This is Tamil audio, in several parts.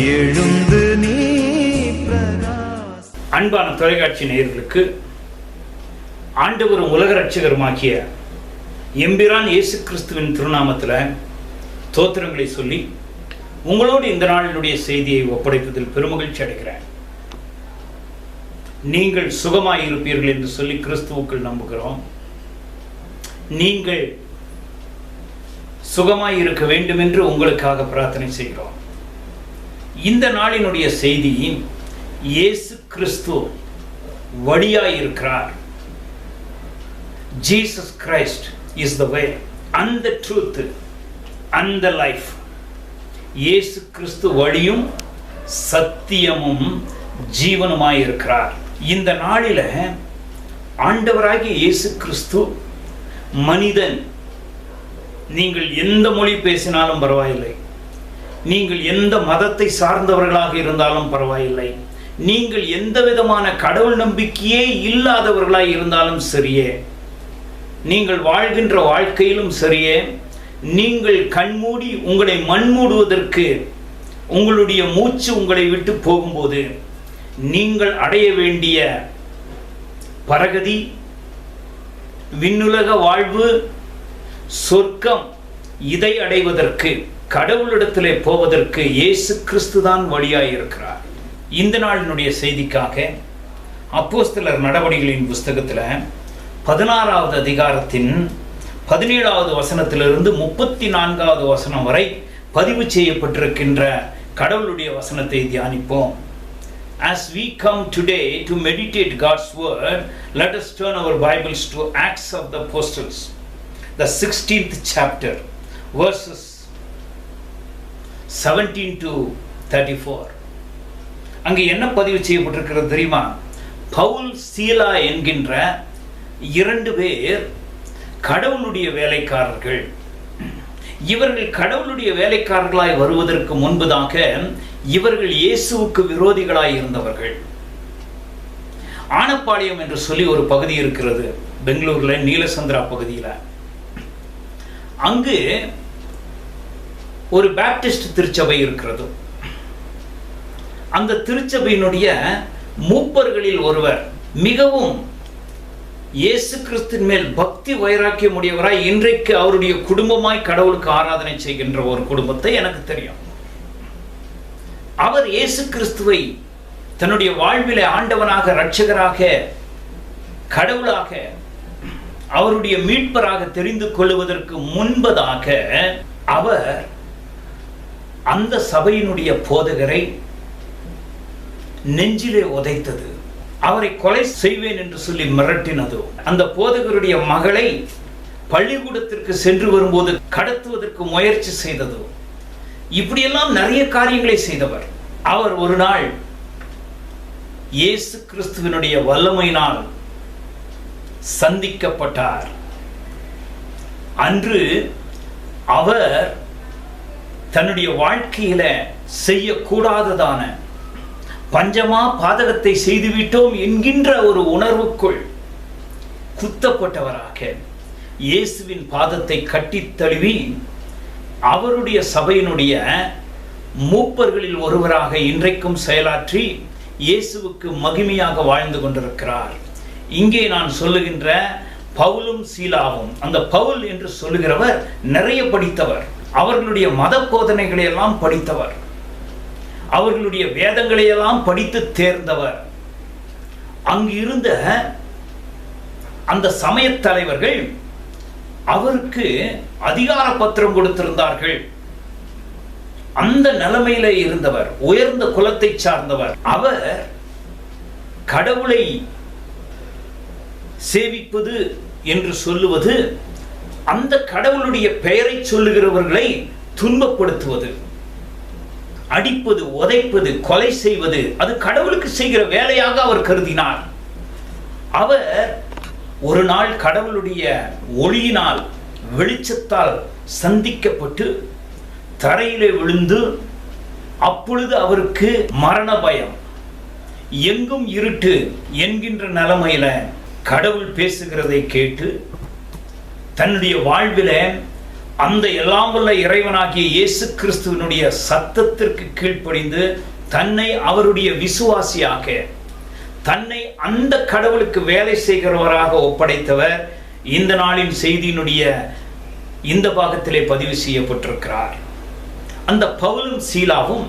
எழுந்து நீ. அன்பான தொலைக்காட்சி நேயர்களுக்கு ஆண்டவரும் உலக ரட்சகருமாகிய எம்பிரான் இயேசு கிறிஸ்துவின் திருநாமத்தில் தோத்திரங்களை சொல்லி உங்களோடு இந்த நாளினுடைய செய்தியை ஒப்படைப்பதில் பெருமகிழ்ச்சி அடைகிறேன். நீங்கள் சுகமாய் இருப்பீர்கள் என்று சொல்லி கிறிஸ்துவுக்குள் நம்புகிறோம். நீங்கள் சுகமாய் இருக்க வேண்டும் என்று உங்களுக்காக பிரார்த்தனை செய்கிறோம். இந்த நாளினுடைய செய்தி, இயேசு கிறிஸ்து வழியாய் இருக்கிறார். Jesus Christ is the way and the truth and the life. இயேசு கிறிஸ்து வழியும் சத்தியமும் ஜீவனுமாய் இருக்கிறார். இந்த நாளில ஆண்டவராகிய இயேசு கிறிஸ்து மனிதன். நீங்கள் எந்த மொழி பேசினாலும் பரவாயில்லை, நீங்கள் எந்த மதத்தை சார்ந்தவர்களாக இருந்தாலும் பரவாயில்லை, நீங்கள் எந்த விதமான கடவுள் நம்பிக்கையே இல்லாதவர்களாய் இருந்தாலும் சரியே, நீங்கள் வாழ்கின்ற வாழ்க்கையிலும் சரியே, நீங்கள் கண்மூடி உங்களை மண்மூடுவதற்கு உங்களுடைய மூச்சு உங்களை விட்டு போகும்போது நீங்கள் அடைய வேண்டிய பரகதி, விண்ணுலக வாழ்வு, சொர்க்கம், இதை அடைவதற்கு, கடவுளிடத்திலே போவதற்கு இயேசு கிறிஸ்து தான் வழியாய் இருக்கிறார். இந்த நாளினுடைய செய்திக்காக அப்போஸ்தலர் நடவடிக்கைகளின் புஸ்தகத்தில் 16வது அதிகாரத்தின் 17வது வசனத்திலிருந்து 34வது வசனம் வரை பதிவு செய்யப்பட்டிருக்கின்ற கடவுளுடைய வசனத்தை தியானிப்போம். As we come today to meditate God's word, let us turn our Bibles to Acts of the Apostles, the 16th chapter, verses 17 to 34. அங்கே என்ன பதிவு செய்யப்பட்டிருக்கிறது தெரியுமா? பவுல், சீலா என்கின்ற 2 பேர் கடவுளுடைய வேலைக்காரர்கள். இவர்கள் கடவுளுடைய வேலைக்காரர்களாய் வருவதற்கு முன்பதாக இவர்கள் இயேசுவுக்கு விரோதிகளாய் இருந்தவர்கள். ஆனப்பாளையம் என்று சொல்லி ஒரு பகுதி இருக்கிறது பெங்களூர்ல, நீலசந்திரா பகுதியில். அங்கு ஒரு பேப்டிஸ்ட் திருச்சபை இருக்கிறது. அந்த திருச்சபையினுடைய மூப்பர்களில் ஒருவர் மிகவும் இயேசு கிறிஸ்துவின் மேல் பக்தி வைராக்கியம் உடையவராய் இன்றைக்கு அவருடைய குடும்பமாய் கடவுளுக்கு ஆராதனை செய்கின்ற ஒரு குடும்பத்தை எனக்கு தெரியும். அவர் இயேசு கிறிஸ்துவை தன்னுடைய வாழ்விலே ஆண்டவனாக, இரட்சகராக, கடவுளாக, அவருடைய மீட்பராக தெரிந்து கொள்வதற்கு முன்பதாக அவர் அந்த சபையினுடைய போதகரை நெஞ்சிலே உதைத்தது, அவரை கொலை செய்வேன் என்று சொல்லி மிரட்டினதோ, அந்த போதகருடைய மகளை பள்ளிக்கூடத்திற்கு சென்று வரும்போது கடத்துவதற்கு முயற்சி செய்ததோ, இப்படியெல்லாம் நிறைய காரியங்களை செய்தவர். அவர் ஒரு நாள் இயேசு கிறிஸ்துவினுடைய வல்லமையினால் சந்திக்கப்பட்டார். அன்று அவர் தன்னுடைய வாழ்க்கையில செய்யக்கூடாததான பஞ்சமா பாதகத்தை செய்துவிட்டோம் என்கின்ற ஒரு உணர்வுக்குள் குத்தப்பட்டவராக இயேசுவின் பாதத்தை கட்டி தழுவி அவருடைய சபையினுடைய மூப்பர்களில் ஒருவராக இன்றைக்கும் செயலாற்றி இயேசுவுக்கு மகிமையாக வாழ்ந்து கொண்டிருக்கிறார். இங்கே நான் சொல்லுகின்ற பவுலும் சீலாவும், அந்த பவுல் என்று சொல்லுகிறவர் நிறைய படித்தவர், அவர்களுடைய மத போதனைகளை எல்லாம் படித்தவர், அவர்களுடைய வேதங்களை எல்லாம் படித்து தேர்ந்தவர். அங்கு இருந்த அந்த சமய தலைவர்கள் அவருக்கு அதிகார பத்திரம் கொடுத்திருந்தார்கள். அந்த நிலைமையில இருந்தவர், உயர்ந்த குலத்தை சார்ந்தவர். அவர் கடவுளை சேவிப்பது என்று சொல்லுவது, அந்த கடவுளுடைய பெயரை சொல்லுகிறவர்களை துன்பப்படுத்துவது, அடிப்பது, உதைப்பது, கொலை செய்வது, அது கடவுளுக்கு செய்கிற வேலையாக அவர் கருதினார். அவர் ஒரு நாள் கடவுளுடைய ஒளியினால், வெளிச்சத்தால் சந்திக்கப்பட்டு தரையிலே விழுந்து, அப்பொழுது அவருக்கு மரண பயம், எங்கும் இருட்டு என்கின்ற நிலைமையில கடவுள் பேசுகிறதை கேட்டு தன்னுடைய வாழ்வில அந்த எல்லாம் வல்ல இறைவனாகிய இயேசு கிறிஸ்துவினுடைய சத்தத்திற்கு கீழ்ப்படிந்து தன்னை அவருடைய விசுவாசியாக, தன்னை அந்த கடவுளுக்கு வேலை செய்கிறவராக ஒப்படைத்தவர் இந்த நாளின் செய்தியினுடைய இந்த பாகத்திலே பதிவு செய்யப்பட்டிருக்கிறார். அந்த பவுலும் சீலாவும்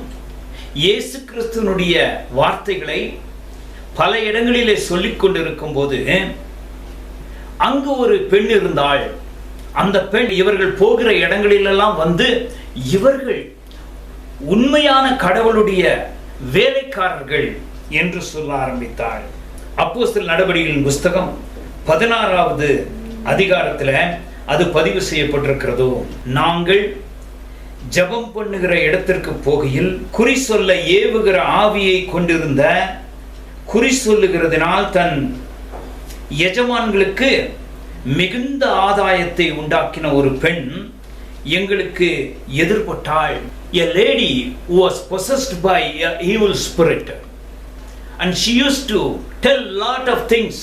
இயேசு கிறிஸ்துவினுடைய வார்த்தைகளை பல இடங்களிலே சொல்லிக் கொண்டிருக்கும் போது அங்கு ஒரு பெண் இருந்தாள். அந்த பெண் இவர்கள் போகிற இடங்களிலெல்லாம் வந்து இவர்கள் உண்மையான கடவுளுடைய வேலைக்காரர்கள் என்று சொல்ல ஆரம்பித்தாள். அப்போஸ்தலர் நடவடிக்கைகளின் புஸ்தகம் 16வது அதிகாரத்தில் அது பதிவு செய்யப்பட்டிருக்கிறதோ, நாங்கள் ஜெபம் பண்ணுகிற இடத்திற்கு போகையில் குறி சொல்ல ஏவுகிற ஆவியை கொண்டிருந்த, குறி சொல்லுகிறதினால் தன் எஜமான்களுக்கு மிகுந்த ஆதாயத்தை உண்டாக்கின ஒரு பெண் எங்களுக்கு எதிர்பட்டாள். A lady who was possessed by an evil spirit, and she used to tell lot of things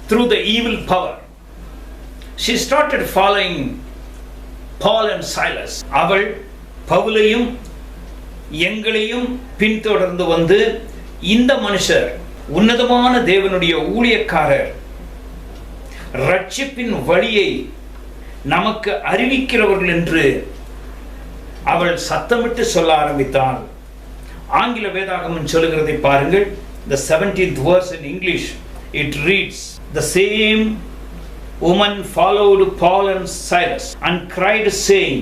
through the evil power. She started following Paul and Silas. அவள் பவுலையும் எங்களையும் பின்தொடர்ந்து வந்து இந்த மனுஷர் உன்னதமான தேவனுடைய ஊழியக்காரர், ரட்சிப்பின் வழியை நமக்கு அறிவிக்கிறவர்கள் என்று அவள் சத்தமிட்டு சொல்ல ஆரம்பித்தாள். ஆங்கில வேதாகமம் சொல்லுகிறதை பாருங்கள். The 17th verse in English, it reads, the same woman followed Paul and Silas and cried, saying,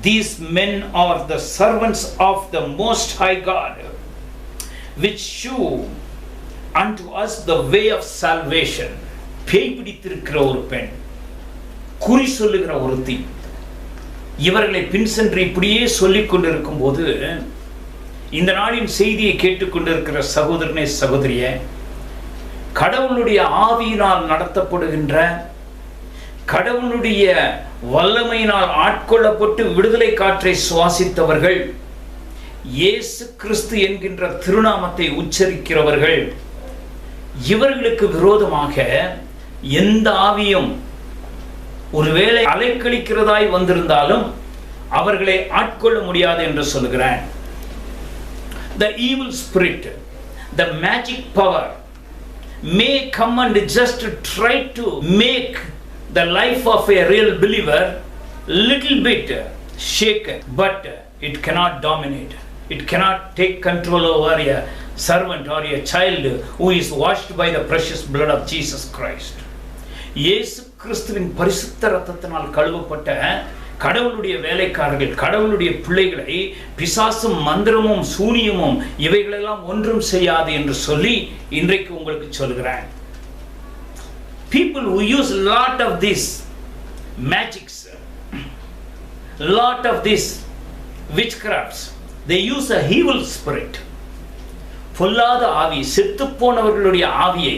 these men are the servants of the Most High God, which shew unto us the way of salvation. பேய் பிடித்திருக்கிற ஒரு பெண், குறி சொல்லுகிற ஒருத்தி, இவர்களை பின் சென்று இப்படியே சொல்லிக் கொண்டிருக்கும் போது இந்த நாளின் செய்தியை கேட்டுக்கொண்டிருக்கிற சகோதரனே சகோதரியே, கடவுளுடைய ஆவியினால் நடத்தப்படுகின்ற, கடவுளுடைய வல்லமையினால் ஆட்கொள்ளப்பட்டு விடுதலை காற்றை சுவாசித்தவர்கள், இயேசு கிறிஸ்து என்கின்ற திருநாமத்தை உச்சரிக்கிறவர்கள், இவர்களுக்கு விரோதமாக எந்த ஆவியும் ஒருவேளை அலைக்கழிக்கிறதாய் வந்திருந்தாலும் அவர்களை ஆட்கொள்ள முடியாது என்று சொல்கிறேன். The evil spirit, the magic power may come and just try to make the life of a real believer little bit shaken, but it cannot dominate. It cannot take control over a servant or a child who is washed by the precious blood of Jesus Christ. இயேசு கிறிஸ்துவின் பரிசுத்த இரத்தத்தினால் கழுவப்பட்ட கடவுளுடைய வேலைக்காரர்கள், கடவுளுடைய பிள்ளைகளை பிசாசும் மந்திரமும் சூனியமும் இவைகளெல்லாம் ஒன்றும் செய்யாது என்று சொல்லி இன்றைக்கு உங்களுக்கு சொல்கிறேன். People who use lot of this magics, lot of this witchcrafts, they use a evil spirit. பொல்லாத ஆவி, செத்து போனவர்களுடைய ஆவியை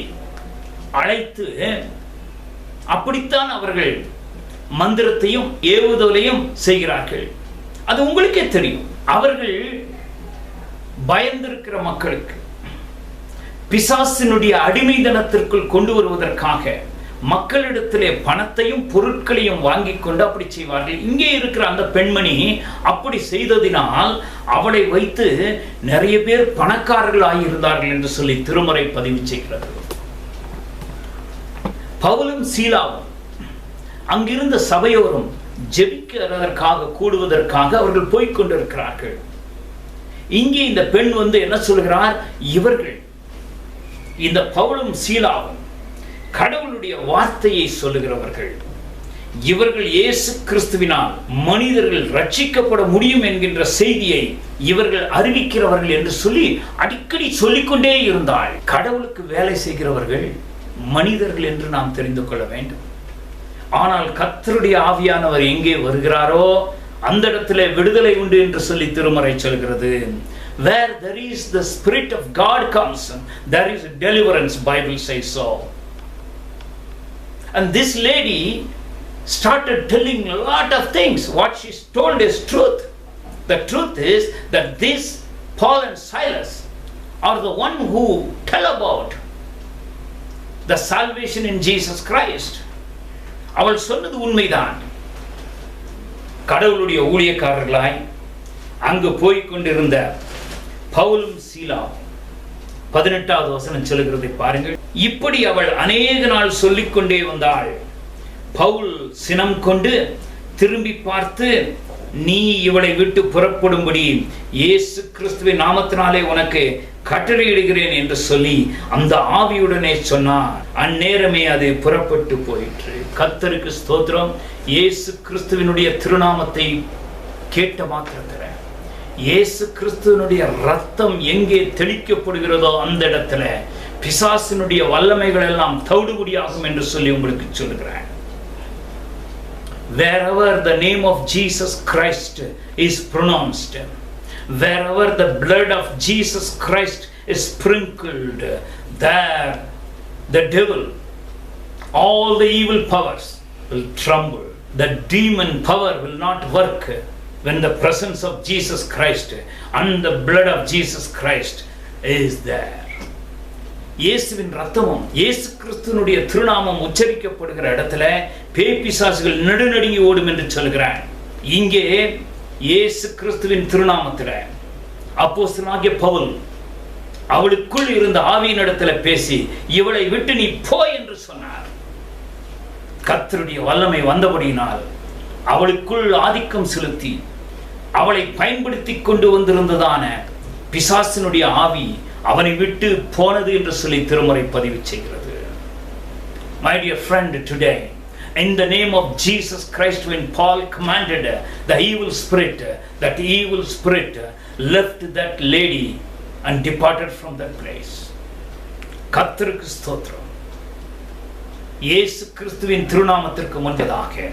அழைத்து அப்படித்தான் அவர்கள் மந்திரத்தையும் ஏவுதலையும் செய்கிறார்கள். அது உங்களுக்கே தெரியும். அவர்கள் பயந்திருக்கிற மக்களுக்கு பிசாசினுடைய அடிமைத்தனத்திற்குள் கொண்டு வருவதற்காக மக்களிடத்திலே பணத்தையும் பொருட்களையும் வாங்கி கொண்டு அப்படி செய்வார்கள். இங்கே இருக்கிற அந்த பெண்மணி அப்படி செய்ததினால் அவளை வைத்து நிறைய பேர் பணக்காரர்கள் ஆகியிருந்தார்கள் என்று சொல்லி திருமறை பதிவு செய்கிறது. பவுலும் சீலாவும் அங்கிருந்த சபையோரும் ஜெபிக்கிறதற்காக கூடுவதற்காக அவர்கள் போய்கொண்டிருக்கிறார்கள். இங்கே இந்த பெண் வந்து என்ன சொல்கிறார்? இவர்கள், இந்த பவுலும் சீலாவும் கடவுளுடைய வார்த்தையை சொல்லுகிறவர்கள், இவர்கள் இயேசு கிறிஸ்துவினால் மனிதர்கள் ரட்சிக்கப்பட முடியும் என்கின்ற செய்தியை இவர்கள் அறிவிக்கிறவர்கள் என்று சொல்லி அடிக்கடி சொல்லிக்கொண்டே இருந்தாள். கடவுளுக்கு வேலை செய்கிறவர்கள் மனிதர்கள் என்று நாம் தெரிந்து கொள்ள வேண்டும். ஆனால் கர்த்தருடைய ஆவியானவர் எங்கே வருகிறாரோ அந்த இடத்திலே விடுதலை உண்டு என்று சொல்லி திருமறை சொல்கிறது. Where there is the Spirit of God comes, there is deliverance, Bible says so. And this lady started telling a lot of things. What she told is truth. The truth is that this Paul and Silas are the one who tell about the salvation in Jesus Christ. அவள் சொன்னது உண்மைதான். கடவுளுடைய ஊழியக்காரர்களாய் அங்கு போய்கொண்டிருந்த பவுலும் சீலாவும் 18வது வசனம் சொல்லுகிறதை பாருங்கள். இப்படி அவள் அநேக நாள் சொல்லிக்கொண்டே வந்தாள். பவுல் சினம் கொண்டு திரும்பி பார்த்து, நீ இவளை விட்டு புறப்படும்படி இயேசு கிறிஸ்துவின் நாமத்தினாலே உனக்கு கட்டளையிடுகிறேன் என்று சொல்லி அந்த ஆவியுடனே சொன்னார். அந்நேரமே அது புறப்பட்டு போயிற்று. கர்த்தருக்கு ஸ்தோத்திரம். இயேசு கிறிஸ்துவினுடைய திருநாமத்தை கேட்ட மாத்திரத்தில் இயேசு கிறிஸ்துவினுடைய ரத்தம் எங்கே தெளிக்கப்படுகிறதோ அந்த இடத்துல பிசாசினுடைய வல்லமைகள் எல்லாம் தவிடுபடியாகும் என்று சொல்லி உங்களுக்கு சொல்லுகிறேன். Wherever the name of Jesus Christ is pronounced, wherever the blood of Jesus Christ is sprinkled, there the devil, all the evil powers will tremble. The demon power will not work when the presence of Jesus Christ and the blood of Jesus Christ is there. இயேசுவின் ரத்தமும் இயேசு கிறிஸ்துவினுடைய திருநாமம் உச்சரிக்கப்படுகிற இடத்துல பேய் பிசாசுகள் நடுநடுங்கி ஓடும் என்று சொல்கிறார். இங்கே இயேசு கிறிஸ்துவின் திருநாமத்தில் அப்போஸ்தலனாகிய பவுல் அவளுக்குள் இருந்த ஆவியின் இடத்துல பேசி, இவளை விட்டு நீ போ என்று சொன்னார். கர்த்தருடைய வல்லமை வந்தபடியினால் அவளுக்குள் ஆதிக்கம் செலுத்தி அவளை பயன்படுத்தி கொண்டு வந்திருந்ததான பிசாசினுடைய ஆவி அவனை விட்டு போனது என்று சொல்லி திருமுறை பதிவு செய்கிறது. My dear friend, today in the name of Jesus Christ, when Paul commanded the evil spirit, that evil spirit left that lady and departed from that place. கர்த்தருக்கு ஸ்தோத்திரம். இயேசு கிறிஸ்துவின் திருநாமத்திற்கு முன்பதாக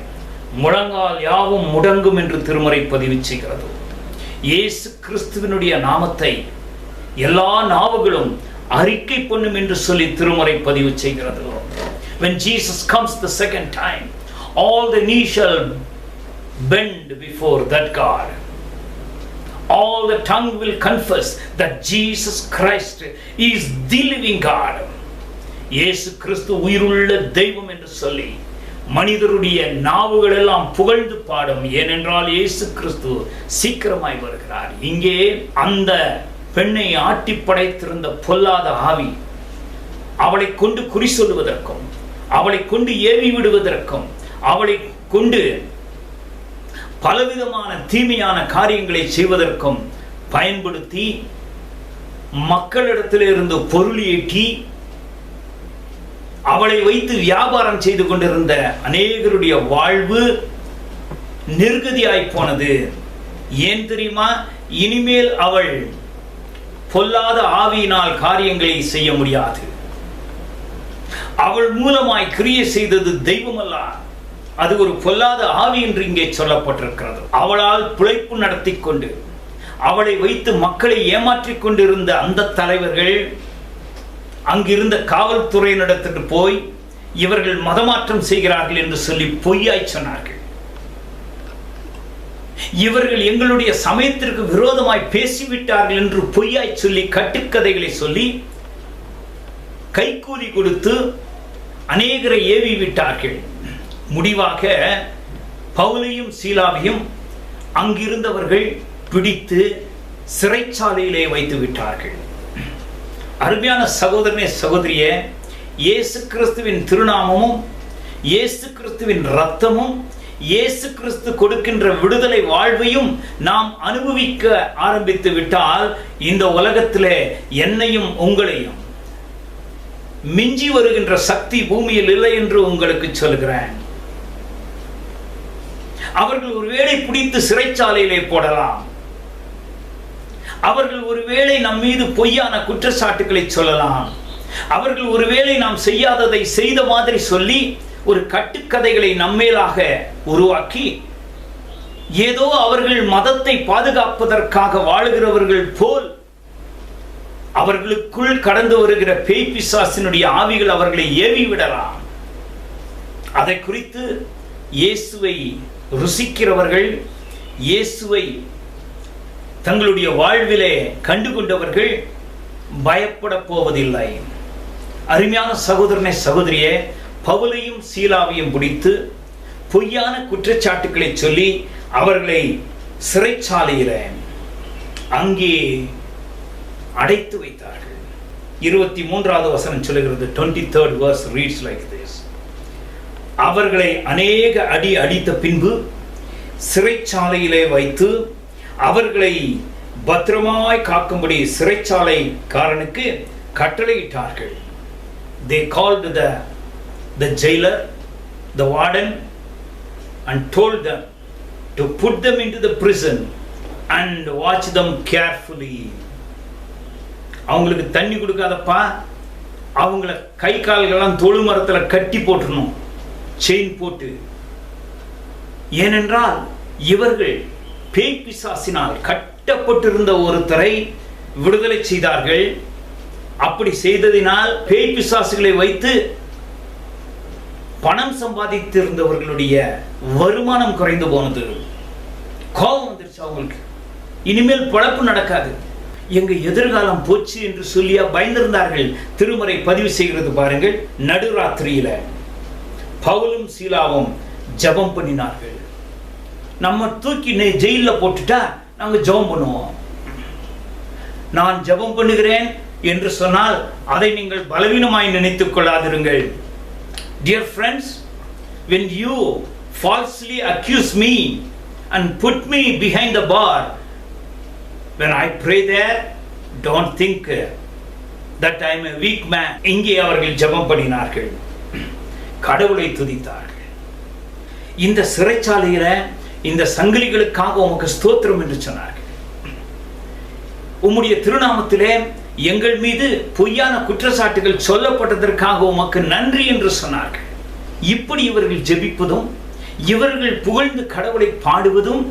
முழங்கால் யாவும் முடங்கும் என்று திருமுறை பதிவு செய்கிறது. இயேசு கிறிஸ்துவினுடைய நாமத்தை எல்லா நாவுகளும் அறிக்கை பண்ணும் என்று சொல்லி திருமுறை பதிவு செய்கிறது. When Jesus comes the second time, all the knee shall bend before that God. All the tongue will confess that Jesus Christ is the living God. இயேசு கிறிஸ்து உயிருள்ள தெய்வம் என்று சொல்லி மனிதருடைய நாவுகள் எல்லாம் புகழ்ந்து பாடும். ஏனென்றால் இயேசு கிறிஸ்து சீக்கிரமாய் வருகிறார். இங்கே அந்த பெண்ணை ஆட்டி படைத்திருந்த பொல்லாத ஆவி அவளை கொண்டு குறி சொல்லுவதற்கும், அவளை கொண்டு ஏவி விடுவதற்கும், அவளை கொண்டு பலவிதமான தீமையான காரியங்களை செய்வதற்கும் பயன்படுத்தி மக்களிடத்திலிருந்து பொருள் ஈட்டி அவளை வைத்து வியாபாரம் செய்து கொண்டிருந்த அநேகருடைய வாழ்வு நிர்கதியாய் போனது. ஏன் தெரியுமா? இனிமேல் அவள் பொல்லாத ஆவியினால் காரியங்களை செய்ய முடியாது. அவள் மூலமாய் கிரியை செய்தது தெய்வம் அல்ல, அது ஒரு பொல்லாத ஆவி என்று இங்கே சொல்லப்பட்டிருக்கிறது. அவளால் பிழைப்பு நடத்தி கொண்டு அவளை வைத்து மக்களை ஏமாற்றிக் கொண்டிருந்த அந்த தலைவர்கள் அங்கிருந்த காவல்துறையினிடத்திற்கு போய் இவர்கள் மதமாற்றம் செய்கிறார்கள் என்று சொல்லி பொய்யாய் சொன்னார்கள். இவர்கள் எங்களுடைய சமயத்திற்கு விரோதமாய் பேசிவிட்டார்கள் என்று பொய்யாய் சொல்லி கட்டுக்கதைகளை சொல்லி கைக்கூலி கொடுத்து அநேகரை ஏவி விட்டார்கள். முடிவாக பவுலையும் சீலாவையும் அங்கிருந்தவர்கள் பிடித்து சிறைச்சாலையிலே வைத்து விட்டார்கள். அருமையான சகோதரனே, சகோதரியே, இயேசு கிறிஸ்துவின் திருநாமமும் இயேசு கிறிஸ்துவின் இரத்தமும் இயேசு கிறிஸ்து கொடுக்கின்ற விடுதலை வாழ்வையும் நாம் அனுபவிக்க ஆரம்பித்து விட்டால் இந்த உலகத்திலே என்னையும் உங்களையும் மிஞ்சி வருகின்ற சக்தி பூமியில் இல்லை என்று உங்களுக்கு சொல்கிறேன். அவர்கள் ஒருவேளை பிடித்து சிறைச்சாலையிலே போடலாம். அவர்கள் ஒருவேளை நம் மீது பொய்யான குற்றச்சாட்டுகளை சொல்லலாம். அவர்கள் ஒருவேளை நாம் செய்யாததை செய்த மாதிரி சொல்லி ஒரு கட்டுக்கதைகளை நம்மேலாக உருவாக்கி ஏதோ அவர்கள் மதத்தை பாதுகாப்பதற்காக வாழுகிறவர்கள் போல் அவர்களுக்குள் கடந்து வருகிற பேய் பிசாசினுடைய ஆவிகள் அவர்களை ஏவி விடலாம். அதை குறித்து இயேசுவை ருசிக்கிறவர்கள், இயேசுவை தங்களுடைய வாழ்விலே கண்டுகொண்டவர்கள் பயப்பட போவதில்லை. அருமையான சகோதரனே, சகோதரியே, பவுலையும் சீலாவையும் பிடித்து பொய்யான குற்றச்சாட்டுக்களை சொல்லி அவர்களை சிறைச்சாலையில அங்கே அடைத்து வைத்தார்கள். 23வது வசனம் சொல்லுகிறது, 23rd verse reads like this. அவர்களை அநேக அடி அடித்த பின்பு சிறைச்சாலையிலே வைத்து அவர்களை பத்திரமாய் காக்கும்படி சிறைச்சாலைக்காரனுக்கு கட்டளையிட்டார்கள். They called the jailer, the warden, and told them to put them into the prison and watch them carefully. அவங்களுக்கு தண்ணி கொடுக்காதப்பா, அவங்கள கை கால்கள்லாம் தொழு மரத்தில் கட்டி போட்டுடணும், செயின் போட்டு. ஏனென்றால் இவர்கள் பேய் பிசாசினால் கட்டப்பட்டிருந்த ஒருத்தரை விடுதலை செய்தார்கள். அப்படி செய்ததினால் பேய் பிசாசுகளை வைத்து பணம் சம்பாதித்திருந்தவர்களுடைய வருமானம் குறைந்து போனது. கோபம் வந்துருச்சு அவங்களுக்கு. இனிமேல் பழப்பு நடக்காது, எங்க எதிர்காலம் போச்சு என்று சொல்லியா பயந்திருந்தார்கள். திருமறை பதிவு செய்கிறது பாருங்கள். நடுராத்திரியில பவுலும் சீலாவும் ஜெபம் பண்ணினார்கள். நம்ம தூக்கி ஜெயில போட்டுட்டா நாங்க ஜெபம் பண்ணுவோம். நான் ஜெபம் பண்ணுகிறேன் என்று சொன்னால் அதை நீங்கள் பலவீனமாய் நினைத்துக் கொள்ளாதிருங்கள். Dear friends, when you falsely accuse me and put me behind the bar, when I pray there, don't think that I am a weak man. இங்கே அவர்கள் ஜெபம் பண்ணினார்கள், கடவுளை துதித்தார்கள். இந்த சிறைச்சாலையில இந்த சங்கிலிகளுக்காக உமக்கு ஸ்தோத்திரம் என்று சொன்னார்கள். உம்முடைய திருநாமத்திலே எங்கள் மீது பொய்யான குற்றச்சாட்டுகள் சொல்லப்பட்டதற்காக உமக்கு நன்றி என்று சொன்னார்கள். இப்படி இவர்கள் ஜெபிப்பதும் இவர்கள் புகழ்ந்து கடவுளை பாடுவதும்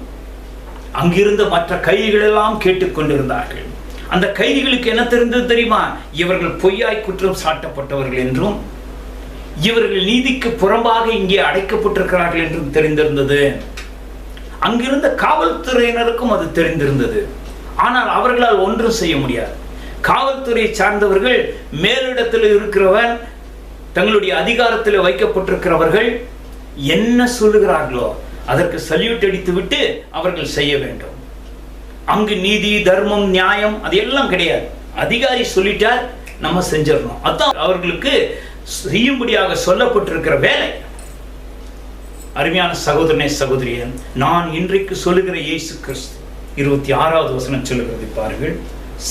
அங்கிருந்த மற்ற கைதிகள் எல்லாம் கேட்டுக்கொண்டிருந்தார்கள். அந்த கைதிகளுக்கு என்ன தெரிந்தது தெரியுமா? இவர்கள் பொய்யாய் குற்றம் சாட்டப்பட்டவர்கள் என்றும் இவர்கள் நீதிக்கு புறம்பாக இங்கே அடைக்கப்பட்டிருக்கிறார்கள் என்றும் தெரிந்திருந்தது. அங்கிருந்த காவல்துறையினருக்கும் அது தெரிந்திருந்தது. ஆனால் அவர்களால் ஒன்றும் செய்ய முடியாது. காவல்துறையை சார்ந்தவர்கள், மேலிடத்தில் இருக்கிறவர், தங்களுடைய அதிகாரத்தில் வைக்கப்பட்டிருக்கிறவர்கள் என்ன சொல்லுகிறார்களோ அதற்கு சல்யூட் அடித்து விட்டு அவர்கள் செய்ய வேண்டும். அங்கு நீதி, தர்மம், நியாயம் அது எல்லாம் கிடையாது. அதிகாரி சொல்லிட்டார், நம்ம செஞ்சிடணும். அதான் அவர்களுக்கு செய்யும்படியாக சொல்லப்பட்டிருக்கிற வேலை. அருமையான சகோதரனே, சகோதரியே, நான் இன்றைக்கு சொல்லுகிற இயேசு கிறிஸ்து 26வது வசனம் சொல்லுகிறது பாருங்கள்.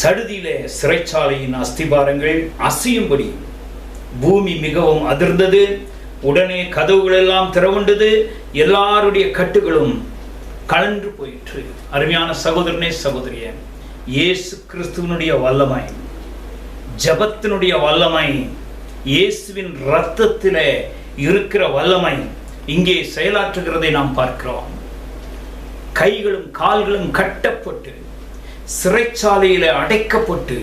சடுதியிலே சிறைச்சாலையின் அஸ்திபாரங்கள் அசையும்படி பூமி மிகவும் அதிர்ந்தது. உடனே கதவுகள் எல்லாம் திறவுண்டது, எல்லாருடைய கட்டுகளும் கலன்று போயிற்று. அருமையான சகோதரனே, சகோதரியே, இயேசு கிறிஸ்துவனுடைய வல்லமை, ஜபத்தினுடைய வல்லமை, இயேசுவின் இரத்தத்திலே இருக்கிற வல்லமை இங்கே செயலாற்றுகிறதை நாம் பார்க்கிறோம். கைகளும் கால்களும் கட்டப்பட்டு சிறைச்சாலையில அடைக்கப்பட்டு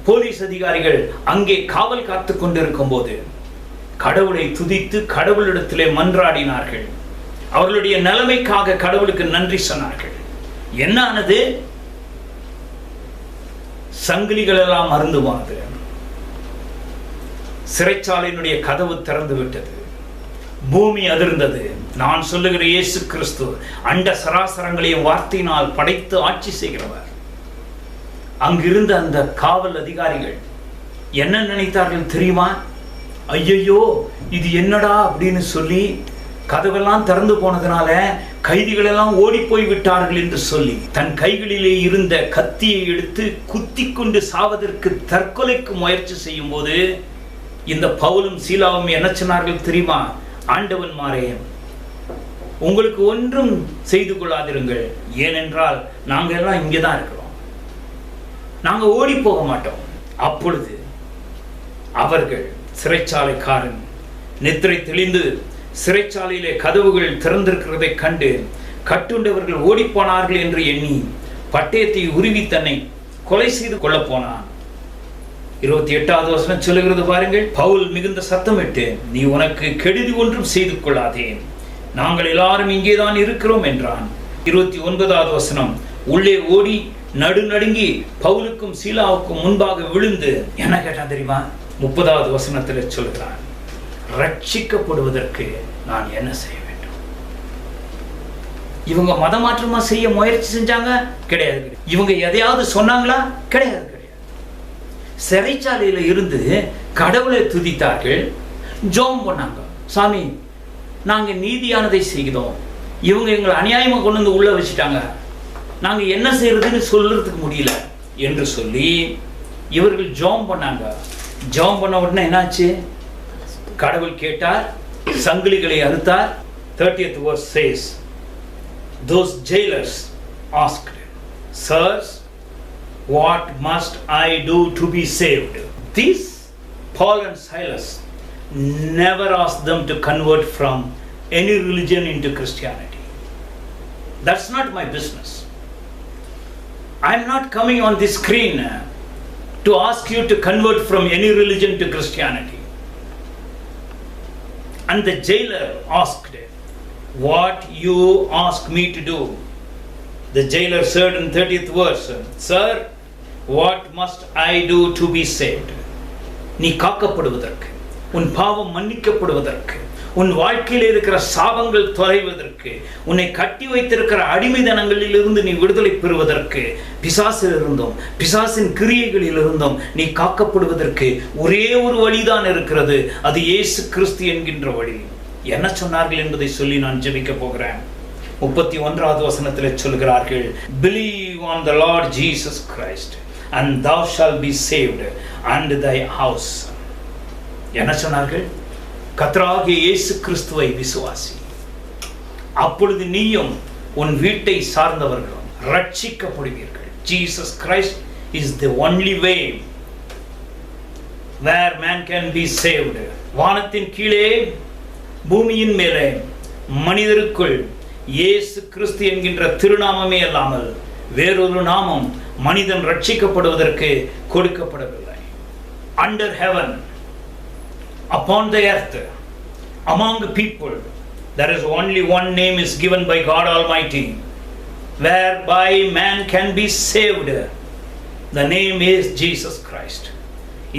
போலீஸ் அதிகாரிகள் அங்கே காவல் காத்து கொண்டிருக்கும் போது கடவுளை துதித்து கடவுளிடத்திலே மன்றாடினார்கள். அவர்களுடைய நிலைமைக்காக கடவுளுக்கு நன்றி சொன்னார்கள். என்ன ஆனது? சங்கிலிகள் எல்லாம் அறுந்து போனது. சிறைச்சாலையினுடைய கதவு திறந்து விட்டது. பூமி அதிர்ந்தது. நான் சொல்லுகிற இயேசு கிறிஸ்து அண்ட சராசரங்களையும் வார்த்தையினால் படைத்து ஆட்சி செய்கிறவர். அங்கிருந்த அந்த காவல் அதிகாரிகள் என்ன நினைத்தார்கள் தெரியுமா? ஐயையோ, இது என்னடா அப்படின்னு சொல்லி கதவெல்லாம் திறந்து போனதுனால கைதிகள் எல்லாம் ஓடி போய் விட்டார்கள் என்று சொல்லி தன் கைகளிலே இருந்த கத்தியை எடுத்து குத்தி கொண்டு சாவதற்கு தற்கொலைக்கு முயற்சி செய்யும் போது இந்த பவுலும் சீலாவும் என்ன சொன்னார்கள் தெரியுமா? ஆண்டவன்மாரே, உங்களுக்கு ஒன்றும் செய்து கொள்ளாதிருங்கள், ஏனென்றால் நாங்க எல்லாம் இங்கேதான் இருக்கிறோம், நாங்க ஓடி போக மாட்டோம். அப்பொழுது அவர்கள், சிறைச்சாலைக்காரன் நித்திரை தெளிந்து சிறைச்சாலையிலே கதவுகள் திறந்திருக்கிறதை கண்டு கட்டுண்டவர்கள் ஓடி போனார்கள் என்று எண்ணி பட்டயத்தை உருவி தன்னை கொலை செய்து கொள்ள போனான். 28வது வசனம் சொல்லுகிறது பாருங்கள். பவுல் மிகுந்த சத்தமிட்டு, நீ உனக்கு கெடுதி ஒன்றும் செய்து கொள்ளாதே, நாங்கள் எல்லாரும் இங்கேதான் இருக்கிறோம் என்றான். 29வது வசனம், உள்ளே ஓடி நடுநடுங்கி பவுலுக்கும் சீலாவுக்கும் முன்பாக விழுந்து என்ன கேட்டான் தெரியுமா? 30வது வசனத்தில் சொல்கிறான், ரட்சிக்கப்படுவதற்கு நான் என்ன செய்ய வேண்டும்? இவங்க மதமாற்றமா செய்ய முயற்சி செஞ்சாங்க? கிடையாது. இவங்க எதையாவது சொன்னாங்களா? கிடையாது. சிறைச்சாலையில இருந்து கடவுளை துதித்தார்கள், ஜெபம் பண்ணாங்க. சாமி, நாங்க நீதியானதை செய்தோம், இவங்க எங்களை அநியாயமா கொண்டு வந்து உள்ள வச்சுட்டாங்க, நாங்க என்ன செய்யறதுன்னு சொல்றதுக்கு முடியல என்று சொல்லி இவர்கள் ஜெபம் பண்ணாங்க. ஜெபம் பண்ண உடனே என்னாச்சு? கடவுள் கேட்டார், சங்கிலிகளை அறுத்தார். 30th verse says, those jailers asked, sirs, what must I do to be saved? These Paul and Silas never asked them to convert from any religion into Christianity. That's not my business. I'm not coming on this screen to ask you to convert from any religion to Christianity. And the jailer asked, what you ask me to do? The jailer said in 30th verse, sir, what must I do to be saved? நீ காக்கப்படுவதற்கு, உன் பாவம் மன்னிக்கப்படுவதற்கு, உன் வாழ்க்கையில் இருக்கிற சாபங்கள் தொலைவதற்கு, உன்னை கட்டி வைத்திருக்கிற அடிமைதனங்களில் இருந்து நீ விடுதலை பெறுவதற்கு, பிசாசில் இருந்தும் பிசாசின் கிரியைகளில் இருந்தும் நீ காக்கப்படுவதற்கு ஒரே ஒரு வழிதான் இருக்கிறது. அது இயேசு கிறிஸ்து என்கின்ற வழி. என்ன சொன்னார்கள் என்பதை சொல்லி நான் ஜெபிக்க போகிறேன். 31வது வசனத்திலே சொல்கிறார்கள், believe on the Lord Jesus Christ and thou shalt be saved and thy house. என்ன சொன்னார்கள்? கர்த்தராகிய இயேசு கிறிஸ்துவை விசுவாசி, அப்பொழுது நீயும் உன் வீட்டை சார்ந்தவர்களும் ரட்சிக்கப்படுவீர்கள். Jesus Christ is the only way where man can be saved. வானத்தின் கீழே பூமியின் மேலே மனிதருக்குள் இயேசு கிறிஸ்து என்கின்ற திருநாமமே அல்லாமல் வேறொரு நாமம் மனிதன் ரட்சிக்கப்படுவதற்கு கொடுக்கப்படவில்லை. Under heaven, upon the earth, among people, there is only one name is given by God Almighty, whereby man can be saved. The name is Jesus Christ.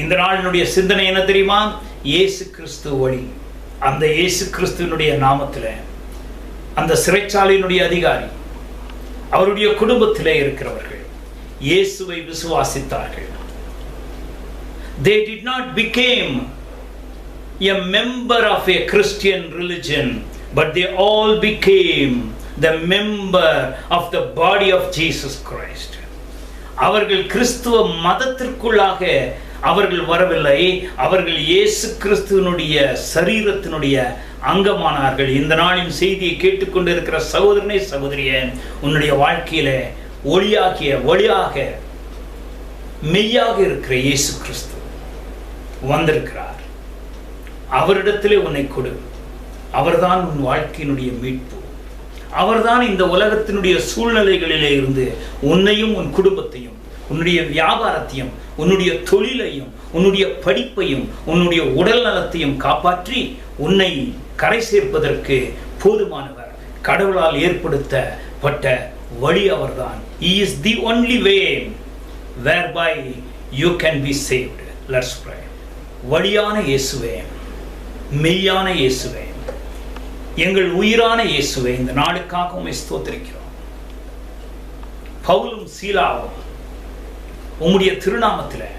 இந்த நாளினுடைய சிந்தனை என்ன தெரியுமா? இயேசு கிறிஸ்து வழி. அந்த இயேசு கிறிஸ்துவினுடைய நாமத்திலே அந்த சிறைச்சாலையினுடைய அதிகாரி, அவருடைய குடும்பத்திலே இருக்கிறவர்கள் இயேசுவை விசுவாசித்தார்கள். They did not become a member of a Christian religion, but they all became the member of the body of Jesus Christ. அவர்கள் கிறிஸ்துவ மதத்திற்குள்ளாக அவர்கள் வரவில்லை, அவர்கள் இயேசு கிறிஸ்துவினுடைய சரீரத்தினுடைய அங்கமானார்கள். இந்த நாளின் செய்தியை கேட்டுக்கொண்டிருக்கிற சகோதரனே, சகோதரியே, உன்னுடைய வாழ்க்கையில ஒளியாக மெய்யாக இருக்கிற இயேசு கிறிஸ்து வந்திருக்கிறார். அவரிடத்திலே உன்னை கொடு. அவர்தான் உன் வாழ்க்கையினுடைய மீட்பு. அவர்தான் இந்த உலகத்தினுடைய சூழ்நிலைகளிலே இருந்து உன்னையும் உன் குடும்பத்தையும், உன்னுடைய வியாபாரத்தையும், உன்னுடைய தொழிலையும், உன்னுடைய படிப்பையும், உன்னுடைய உடல் நலத்தையும் காப்பாற்றி உன்னை கரை சேர்ப்பதற்கு போதுமானவர். கடவுளால் ஏற்படுத்தப்பட்ட வழி அவர்தான். He is the only way whereby you can be saved. Let's pray. வழியான இயேசுவே, மெய்யான இயேசுவே, எங்கள் உயிரான இயேசுவே, இந்த நாளுக்காக உம்மை ஸ்தோத்திரிக்கிறோம். பவுலும் சீலாவும் உம்முடைய திருநாமத்தில்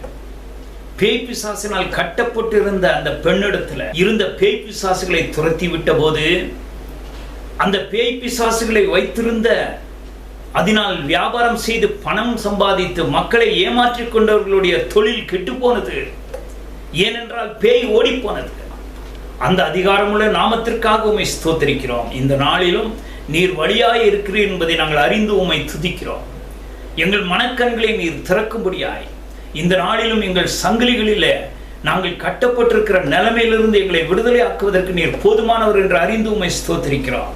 பேய் பிசாசினால் கட்டப்பட்டிருந்த அந்த பெண்ணிடத்தில் இருந்த பேய் பிசாசுகளை துரத்தி விட்ட போது, அந்த பேய் பிசாசுகளை வைத்திருந்த, அதனால் வியாபாரம் செய்து பணம் சம்பாதித்து மக்களை ஏமாற்றிக் கொண்டவர்களுடைய தொழில் கெட்டு போனது. ஏனென்றால் பேய் ஓடி போனது. அந்த அதிகாரமுள்ள நாமத்திற்காக உம்மை ஸ்தோத்திரிக்கிறோம். இந்த நாளிலும் நீர் வழியாய் இருக்கிறீர் என்பதை நாங்கள் அறிந்து உம்மை துதிக்கிறோம். எங்கள் மனக்கண்களை நீர் திறக்கும்படியாய் இந்த நாளிலும் எங்கள் சங்கிலிகளிலே நாங்கள் கட்டப்பட்டிருக்கிற நிலைமையிலிருந்து எங்களை விடுதலை ஆக்குவதற்கு நீர் போதுமானவர் என்று அறிந்து உம்மை ஸ்தோத்திரிக்கிறோம்.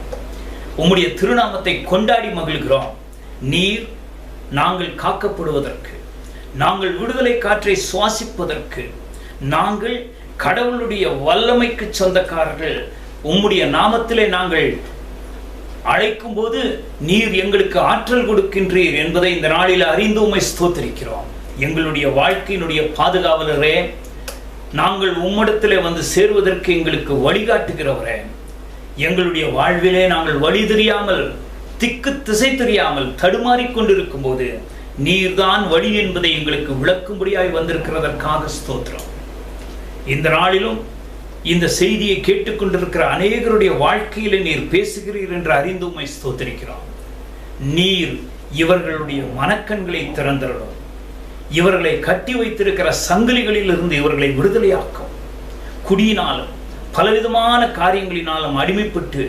உம்முடைய திருநாமத்தை கொண்டாடி மகிழ்கிறோம். நீர் நாங்கள் காக்கப்படுவதற்கு, நாங்கள் விடுதலை காற்றை சுவாசிப்பதற்கு, நாங்கள் கடவுளுடைய வல்லமைக்கு சொந்தக்காரர்கள். உம்முடைய நாமத்திலே நாங்கள் அழைக்கும் போது நீர் எங்களுக்கு ஆற்றல் கொடுக்கின்றீர் என்பதை இந்த நாளில் அறிந்து உம்மை ஸ்தோத்திரிக்கிறோம். எங்களுடைய வாழ்க்கையினுடைய பாதுகாவலரே, நாங்கள் உம்மிடத்திலே வந்து சேருவதற்கு எங்களுக்கு வழிகாட்டுகிறவரே, எங்களுடைய வாழ்விலே நாங்கள் வழி தெரியாமல் திக்கு திசை தெரியாமல் தடுமாறிக் கொண்டிருக்கும் போது நீர்தான் வழி என்பதை எங்களுக்கு விளக்கும்படியாய் வந்திருக்கிறதற்காக ஸ்தோத்திரம். இந்த நாளிலும் இந்த செய்தியை கேட்டுக்கொண்டிருக்கிற அநேகருடைய வாழ்க்கையில நீர் பேசுகிறீர் என்று அறிந்து உம்மை ஸ்தோத்திரிக்கிறோம். நீர் இவர்களுடைய மனக்கண்களை திறந்திரணும். இவர்களை கட்டி வைத்திருக்கிற சங்கிலிகளில் இருந்து இவர்களை விடுதலையாக்கும். குடியினாலும் பலவிதமான காரியங்களினாலும் அடிமைப்பட்டு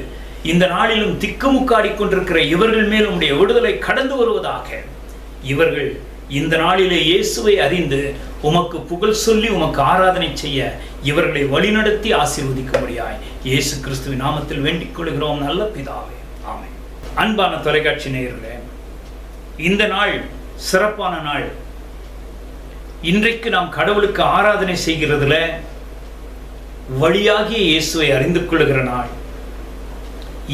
இந்த நாளிலும் திக்குமுக்காடி கொண்டிருக்கிற இவர்கள் மேல் உம்முடைய விடுதலை கடந்து வருவதாக. இவர்கள் இந்த நாளிலே இயேசுவை அறிந்து உமக்கு புகழ் சொல்லி உமக்கு ஆராதனை செய்ய இவர்களை வழிநடத்தி ஆசீர்வதிக்கும்படியாய் இயேசு கிறிஸ்துவின் நாமத்தில் வேண்டிக் கொள்கிறோம் நல்ல பிதாவே, ஆமென். அன்பான தொலைக்காட்சி நேயர்களே, இந்த நாள் சிறப்பான நாள். இன்றைக்கு நாம் கடவுளுக்கு ஆராதனை செய்கிறதுல வழியாகிய இயேசுவை அறிந்து கொள்ளுகிற நாள்.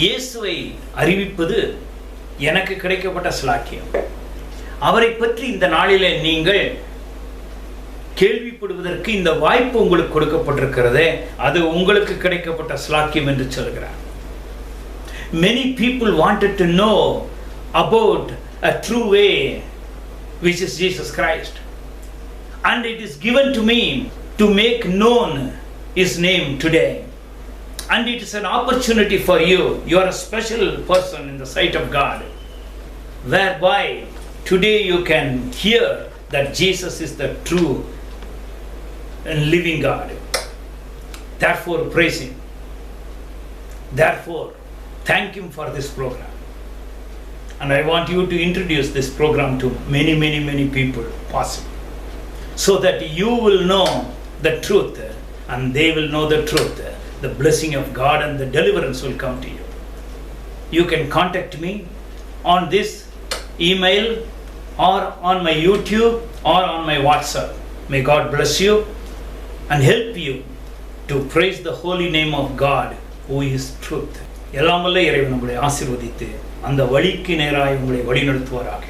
இயேசுவை அறிவிப்பது எனக்கு கிடைக்கப்பட்ட ஸ்லாக்கியம். அவரை பற்றி இந்த நாளிலே நீங்கள் கேள்விப்படுவதற்கு இந்த வாய்ப்பு உங்களுக்கு கொடுக்கப்பட்டிருக்கிறதே, அது உங்களுக்கு கிடைக்கப்பட்ட ஸ்லாக்கியம் என்று சொல்கிறார். Many people wanted to know about a true way, which is Jesus Christ, and it is given to me to make known His name today. And it is an opportunity for you. You are a special person in the sight of God, whereby today you can hear that Jesus is the true and living God. Therefore praise Him. Therefore thank Him for this program. And I want you to introduce this program to many people possible, so that you will know the truth and they will know the truth. The blessing of God and the deliverance will come to you. You can contact me on this email or on my YouTube or on my WhatsApp. May God bless you and help you to praise the holy name of God who is truth. எல்லாம் வல்ல இறைவன் உங்களை ஆசீர்வதித்து அந்த வழிக்கு நேராய் உங்களை வழிநடத்துவாராக.